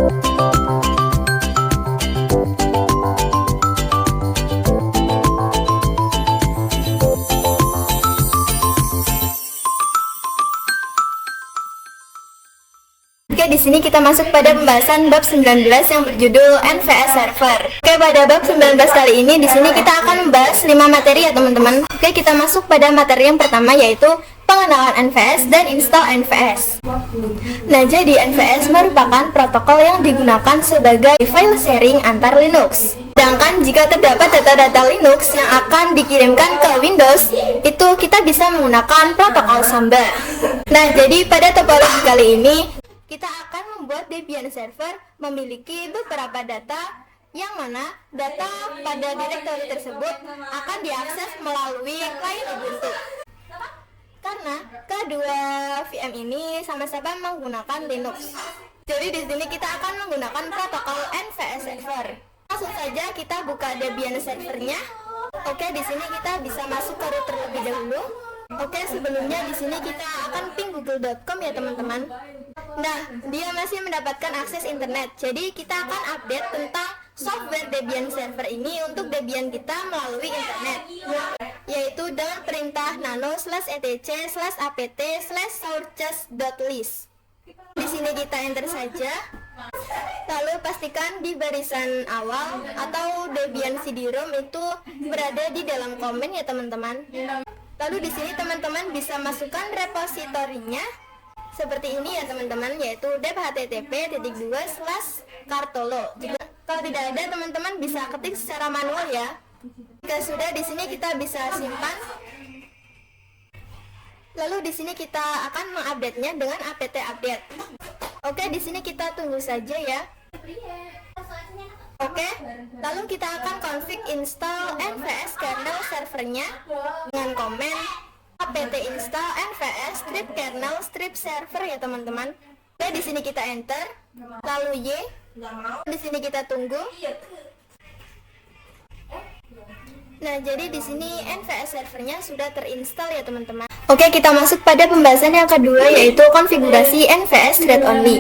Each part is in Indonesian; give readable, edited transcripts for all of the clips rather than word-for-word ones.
Oke, di sini kita masuk pada pembahasan bab 19 yang berjudul NVS Server. Oke, pada bab 19 kali ini di sini kita akan membahas 5 materi ya teman-teman. Oke, kita masuk pada materi yang pertama yaitu pengenalan NVS dan install NVS. Nah, jadi NVS merupakan protokol yang digunakan sebagai file sharing antar Linux. Sedangkan jika terdapat data-data Linux yang akan dikirimkan ke Windows, itu kita bisa menggunakan protokol Samba. Nah, jadi pada topologi kali ini kita akan membuat Debian server memiliki beberapa data yang mana data pada direktori tersebut akan diakses melalui klien Ubuntu. Karena kedua VM ini sama-sama menggunakan Linux. Jadi di sini kita akan menggunakan protokol NVS server. Langsung saja kita buka Debian servernya. Oke, di sini kita bisa masuk ke root terlebih dahulu. Oke, sebelumnya di sini kita akan ping google.com ya teman-teman. Nah, dia masih mendapatkan akses internet. Jadi kita akan update tentang software Debian server ini untuk Debian kita melalui internet, yaitu dengan perintah nano/etc/apt/sources.list. Di sini kita enter saja. Lalu pastikan di barisan awal atau Debian CD-ROM itu berada di dalam komen ya teman-teman. Lalu di sini teman-teman bisa masukkan repositorinya seperti ini ya teman-teman, yaitu dep/http://kartolo. Kalau tidak ada, teman-teman bisa ketik secara manual ya. Jika sudah, di sini kita bisa simpan. Lalu di sini kita akan mengupdate-nya dengan apt update. Oke, di sini kita tunggu saja ya. Oke, lalu kita akan config install NVS kernel servernya dengan komen apt install NVS strip kernel strip server ya teman-teman. Oke, di sini kita enter, lalu Y. Di sini kita tunggu. Nah, jadi di sini NVS servernya sudah terinstall ya teman-teman. Oke, kita masuk pada pembahasan yang kedua yaitu konfigurasi NVS read only.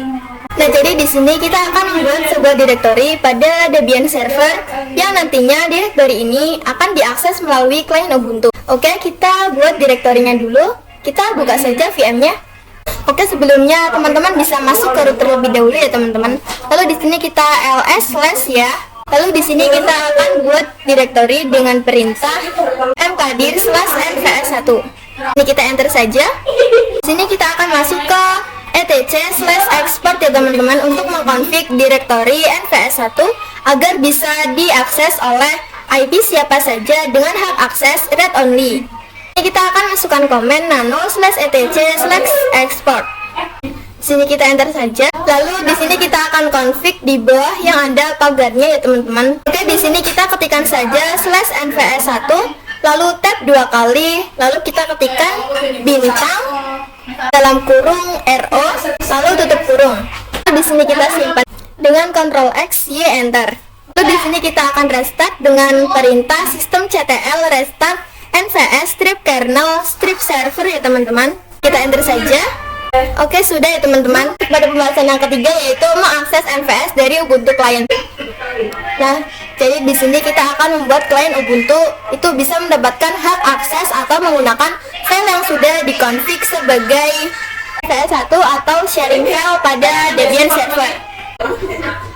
Nah, jadi di sini kita akan membuat sebuah direktori pada Debian server yang nantinya direktori ini akan diakses melalui klien Ubuntu. Oke, kita buat direktorinya dulu. Kita buka saja VM-nya. Oke, sebelumnya teman-teman bisa masuk ke root terlebih dahulu ya teman-teman. Lalu di sini kita ls/ ya. Lalu di sini kita akan buat direktori dengan perintah mkdir/nvs1. Ini kita enter saja. Di sini kita akan masuk ke etc/export ya teman-teman untuk mengkonfig direktori NVS1 agar bisa diakses oleh IP siapa saja dengan hak akses read only. Ini kita akan masukkan komen nano/etc/export. Sini kita enter saja. Lalu di sini kita akan config di bawah yang ada pagarnya ya teman-teman. Oke, di sini kita ketikkan saja /nvs1, lalu tab 2 kali, lalu kita ketikkan bintang dalam kurung RO, lalu tutup kurung. Di sini kita simpan dengan Ctrl X Y enter. Lalu di sini kita akan restart dengan perintah systemctl restart NVS strip kernel strip server ya teman-teman. Kita enter saja. Oke, sudah ya teman-teman. Pada pembahasan yang ketiga yaitu mengakses NVS dari Ubuntu client. Nah, jadi di sini kita akan membuat klien Ubuntu itu bisa mendapatkan hak akses atau menggunakan file yang sudah dikonfig sebagai NVS1 atau sharing file pada Debian server.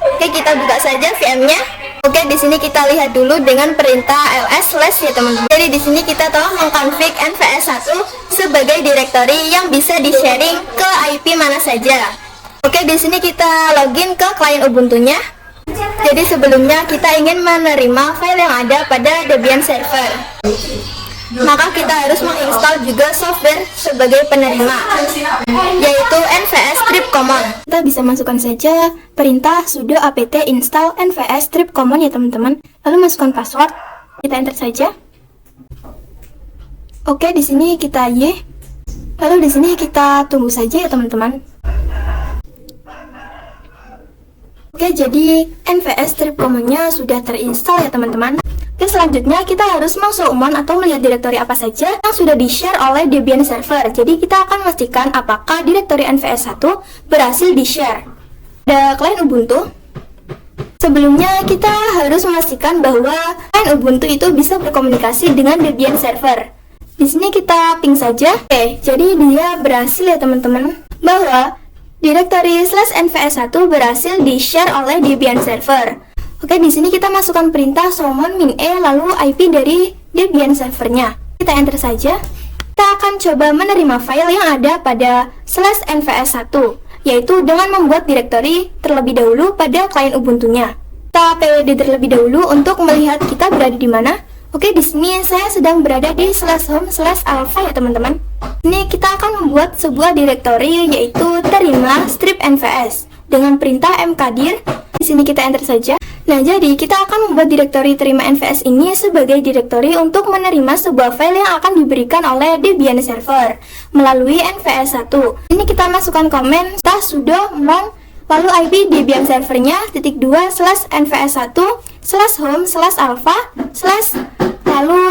Oke, kita buka saja VM-nya. Oke, di sini kita lihat dulu dengan perintah ls/ ya teman-teman. Jadi di sini kita telah mengkonfig NVS1 sebagai direktori yang bisa di-sharing ke IP mana saja. Oke, di sini kita login ke klien Ubuntu-nya. Jadi sebelumnya kita ingin menerima file yang ada pada Debian server, maka kita harus menginstal juga software sebagai penerima, yaitu NVS strip common. Kita bisa masukkan saja perintah sudo apt install NVS strip common ya teman-teman. Lalu masukkan password, kita enter saja. Oke, di sini kita Y. Lalu di sini kita tunggu saja ya teman-teman. Oke, jadi NVS strip common-nya sudah terinstall ya teman-teman. Oke, selanjutnya kita harus mengsummon atau melihat direktori apa saja yang sudah di-share oleh Debian server. Jadi kita akan memastikan apakah direktori NVS1 berhasil di-share. Pada klien Ubuntu, sebelumnya kita harus memastikan bahwa klien Ubuntu itu bisa berkomunikasi dengan Debian server. Di sini kita ping saja. Oke, jadi dia berhasil ya teman-teman, bahwa direktori /nvs1 berhasil di-share oleh Debian server. Oke, di sini kita masukkan perintah summon -e lalu IP dari Debian servernya. Kita enter saja. Kita akan coba menerima file yang ada pada /nvs1, yaitu dengan membuat direktori terlebih dahulu pada klien Ubuntu-nya. Kita pwd terlebih dahulu untuk melihat kita berada di mana. Oke, di sini saya sedang berada di /home/alpha ya teman-teman. Ini kita akan membuat sebuah direktori yaitu terima strip nvs dengan perintah mkdir. Di sini kita enter saja. Nah, jadi kita akan membuat direktori terima nvs ini sebagai direktori untuk menerima sebuah file yang akan diberikan oleh Debian server melalui nvs1. Ini kita masukkan komen sudo mon lalu IP Debian servernya /2 /nvs1 /home/alpha lalu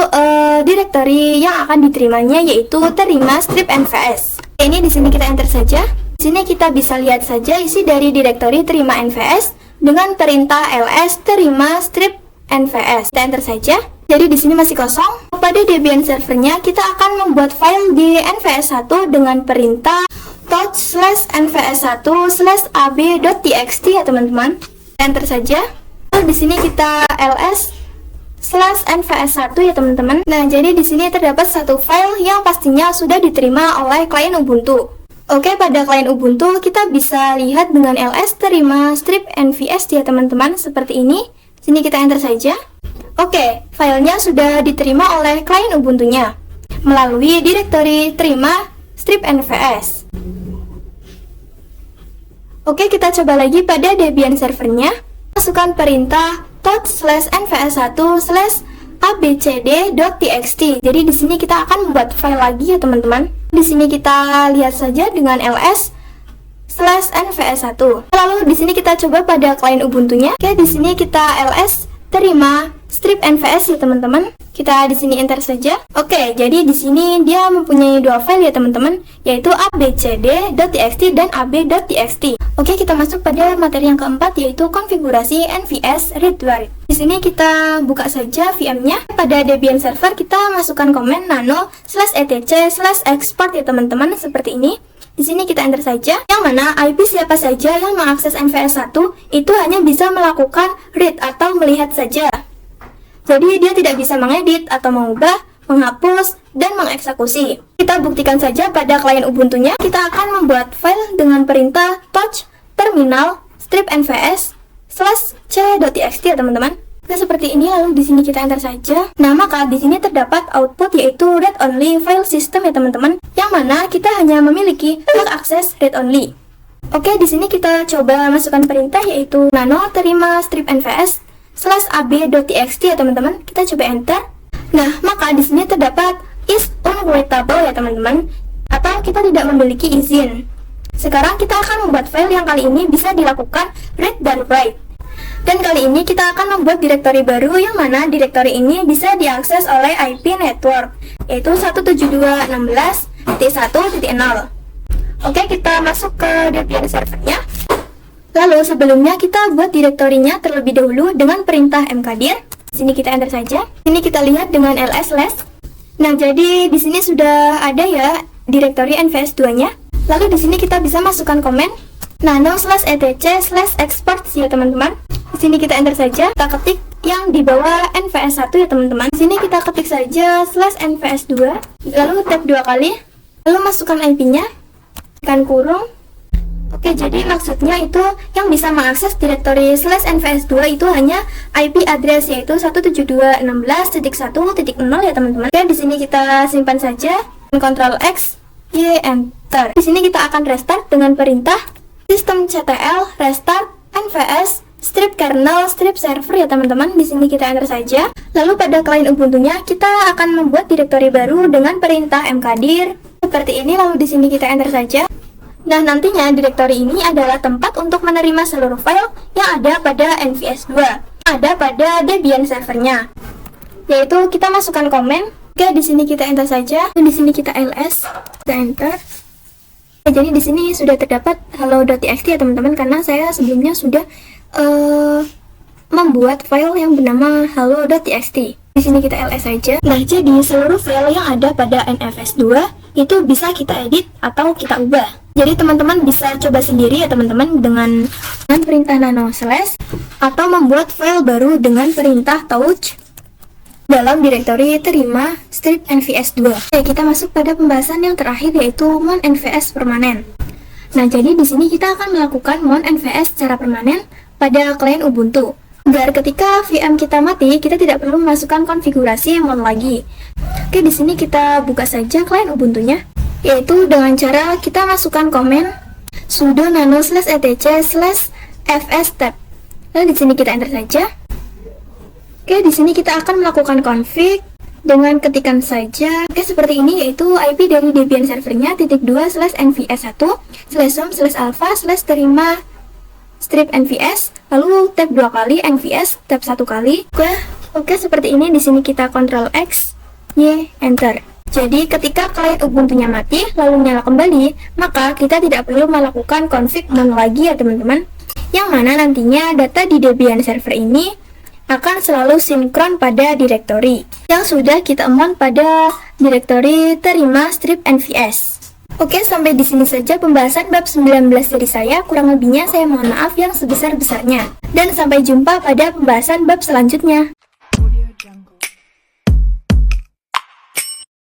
direktori yang akan diterimanya yaitu terima strip nvs. Ini di sini kita enter saja. Di sini kita bisa lihat saja isi dari direktori terima nvs dengan perintah ls terima strip nvs. Kita enter saja. Jadi di sini masih kosong. Pada Debian servernya kita akan membuat file di nvs1 dengan perintah touch /nvs1/ab.txt ya teman-teman. Kita enter saja. Di sini kita ls /nvs1 ya teman-teman. Nah, jadi di sini terdapat satu file yang pastinya sudah diterima oleh klien Ubuntu. Oke, pada klien Ubuntu kita bisa lihat dengan ls terima strip nvs ya teman-teman, seperti ini. Sini kita enter saja. Oke, filenya sudah diterima oleh klien Ubuntu-nya melalui direktori terima strip nvs. Oke, kita coba lagi pada Debian servernya. Masukkan perintah touch /nvs1/abcd.txt. Jadi di sini kita akan membuat file lagi ya teman-teman. Di sini kita lihat saja dengan ls /nvs1. Lalu di sini kita coba pada klien Ubuntu-nya. Oke, di sini kita ls terima strip nvs ya teman-teman. Kita di sini enter saja. Oke, jadi di sini dia mempunyai dua file ya teman-teman, yaitu abcd.txt dan ab.txt. Oke, kita masuk pada materi yang keempat, yaitu konfigurasi nvs read-write. Di sini kita buka saja VM-nya. Pada Debian server kita masukkan komen nano /etc/export ya teman-teman, seperti ini. Di sini kita enter saja, yang mana IP siapa saja yang mengakses nvs1 itu hanya bisa melakukan read atau melihat saja. Jadi dia tidak bisa mengedit atau mengubah, menghapus, dan mengeksekusi. Kita buktikan saja pada klien Ubuntu-nya. Kita akan membuat file dengan perintah touch terminal strip nvs /c.txt ya teman-teman. Nah, seperti ini. Lalu di sini kita enter saja. Nah, maka di sini terdapat output yaitu read only file system ya teman-teman, yang mana kita hanya memiliki hak akses read only. Oke, di sini kita coba masukkan perintah yaitu nano terima strip nvs /ab.txt ya teman-teman. Kita coba enter. Nah, maka di sini terdapat is unreadable ya teman-teman, atau kita tidak memiliki izin. Sekarang kita akan membuat file yang kali ini bisa dilakukan read dan write. Dan kali ini kita akan membuat direktori baru yang mana direktori ini bisa diakses oleh IP network, yaitu 172.16.1.0. Oke, kita masuk ke Debian servernya. Lalu sebelumnya kita buat direktorinya terlebih dahulu dengan perintah mkdir. Sini kita enter saja. Ini kita lihat dengan ls less. Nah, jadi di sini sudah ada ya direktori nvs2-nya. Lalu di sini kita bisa masukkan komen nano /etc/export ya teman-teman. Di sini kita enter saja. Kita ketik yang di bawah nvs1 ya teman-teman. Di sini kita ketik saja /nvs2, lalu tab 2 kali. Lalu masukkan IP-nya, tekan kurung. Oke, jadi maksudnya itu yang bisa mengakses direktori /nvs2 itu hanya IP address yaitu 172.16.1.0 ya teman-teman. Oke, di sini kita simpan saja. Ctrl X, Y, enter. Di sini kita akan restart dengan perintah systemctl restart nvs strip kernel strip server ya teman-teman. Di sini kita enter saja. Lalu pada klien Ubuntu-nya kita akan membuat direktori baru dengan perintah mkdir seperti ini. Lalu di sini kita enter saja. Nah, nantinya direktori ini adalah tempat untuk menerima seluruh file yang ada pada nvs2, ada pada Debian servernya. Yaitu kita masukkan komen. Oke, di sini kita enter saja. Dan di sini kita ls, kita enter. Jadi di sini sudah terdapat hello.txt ya teman-teman, karena saya sebelumnya sudah membuat file yang bernama hello.txt. Di sini kita ls saja. Nah, jadi seluruh file yang ada pada NFS2 itu bisa kita edit atau kita ubah. Jadi teman-teman bisa coba sendiri ya teman-teman dengan perintah nano slash atau membuat file baru dengan perintah touch dalam direktori terima strip nvs2. Oke, kita masuk pada pembahasan yang terakhir yaitu mon nvs permanen. Nah, jadi di sini kita akan melakukan mon nvs secara permanen pada klien Ubuntu. Agar ketika VM kita mati, kita tidak perlu memasukkan konfigurasi mon lagi. Oke, di sini kita buka saja klien Ubuntunya, yaitu dengan cara kita masukkan komen sudo nano slash etc slash fs tab. Lalu di sini kita enter saja. Oke, di sini kita akan melakukan config dengan ketikan saja. Oke, seperti ini, yaitu IP dari Debian servernya /nvs1/home/alpha/terima strip nvs, lalu tab 2 kali nvs, tab 1 kali. Oke, seperti ini. Di sini kita Ctrl X, Y, enter. Jadi ketika klien Ubuntunya mati lalu nyala kembali, maka kita tidak perlu melakukan config mon lagi ya teman-teman. Yang mana nantinya data di Debian server ini akan selalu sinkron pada direktori yang sudah kita mon pada direktori terima strip nvs. Oke, sampai di sini saja pembahasan bab 19 dari saya. Kurang lebihnya saya mohon maaf yang sebesar-besarnya. Dan sampai jumpa pada pembahasan bab selanjutnya.